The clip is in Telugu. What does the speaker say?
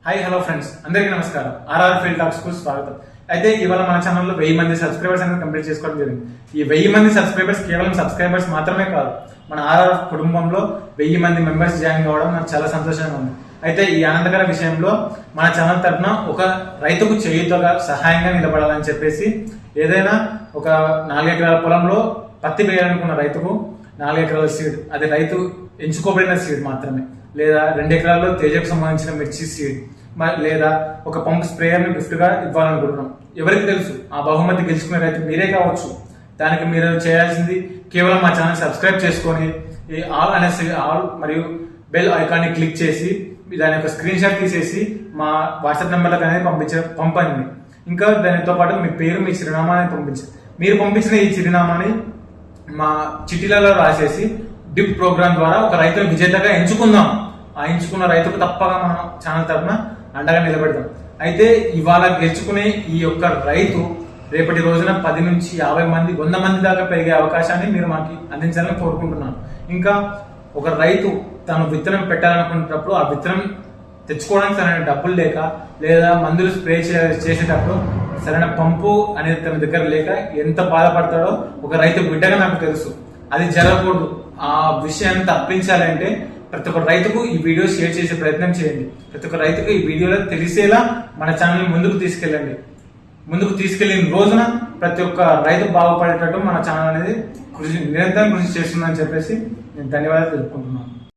హాయ్ హలో ఫ్రెండ్స్, అందరికీ నమస్కారం. ఆర్ఆర్ ఫీల్డ్ టాక్స్ కు స్వాగతం. అయితే ఇవాళ మన ఛానల్లో 1000 మంది సబ్స్క్రైబర్స్ అనేది కంప్లీట్ చేసుకోవడం జరిగింది. ఈ 1000 మంది సబ్స్క్రైబర్స్ కేవలం సబ్స్క్రైబర్స్ మాత్రమే కాదు, మన ఆర్ఆర్ కుటుంబంలో 1000 మంది మెంబర్స్ జాయిన్ కావడం నాకు చాలా సంతోషంగా ఉంది. అయితే ఈ ఆనందకర విషయంలో మన ఛానల్ తరఫున ఒక రైతుకు చేయుతగా సహాయంగా నిలబడాలని చెప్పేసి ఏదైనా ఒక 4 ఎకరాల పొలంలో పత్తి వేయాలనుకున్న రైతుకు 4 ఎకరాల సీడ్, అది రైతు ఎంచుకోబడిన సీడ్ మాత్రమే, లేదా 2 ఎకరాల్లో తేజకు సంబంధించిన మిర్చి సీడ్, లేదా ఒక పంప్ స్ప్రేయర్ ని గిఫ్ట్ గా ఇవ్వాలనుకుంటున్నాం. ఎవరికి తెలుసు, ఆ బహుమతి గెలుచుకునే రైతు మీరే కావచ్చు. దానికి మీరు చేయాల్సింది కేవలం మా ఛానల్ సబ్స్క్రైబ్ చేసుకొని ఈ ఆల్ అనేసి ఆల్ మరియు బెల్ ఐకాన్ ని క్లిక్ చేసి దాని యొక్క స్క్రీన్ షాట్ తీసేసి మా వాట్సాప్ నెంబర్లకు అనేది పంపండి. ఇంకా దానితో పాటు మీ పేరు, మీ చిరునామాని పంపించండి. మీరు పంపించిన ఈ చిరునామాని మా చిట్టీలలో రాసేసి డిప్ ప్రోగ్రామ్ ద్వారా ఒక రైతును విజేతగా ఎంచుకుందాం. ఆ ఎంచుకున్న రైతుకు తప్పగా మనం ఛానల్ తరఫున అండగా నిలబెడతాం. అయితే ఇవాళ గెలుచుకునే ఈ యొక్క రైతు రేపటి రోజున 10 నుంచి 50 మంది 100 మంది దాకా పెరిగే అవకాశాన్ని మీరు మాకు అందించాలని కోరుకుంటున్నాను. ఇంకా ఒక రైతు తను విత్తనం పెట్టాలనుకునేటప్పుడు ఆ విత్తనం తెచ్చుకోవడానికి సరైన డబ్బులు లేక, లేదా మందులు స్ప్రే చేసేటప్పుడు సరైన పంపు అనేది తన దగ్గర లేక ఎంత బాధపడతాడో ఒక రైతు బిడ్డగా నాకు తెలుసు. అది జరగకూడదు. ఆ విషయాన్ని తప్పించాలంటే ప్రతి ఒక్క రైతుకు ఈ వీడియో షేర్ చేసే ప్రయత్నం చేయండి. ప్రతి ఒక్క రైతుకు ఈ వీడియోలో తెలిసేలా మన ఛానల్ ముందుకు తీసుకెళ్ళండి. ముందుకు తీసుకెళ్లిన రోజున ప్రతి ఒక్క రైతు బాగుపడేటట్టు మన ఛానల్ అనేది నిరంతరం కృషి చేస్తుందని చెప్పేసి నేను ధన్యవాదాలు తెలుపుకుంటున్నాను.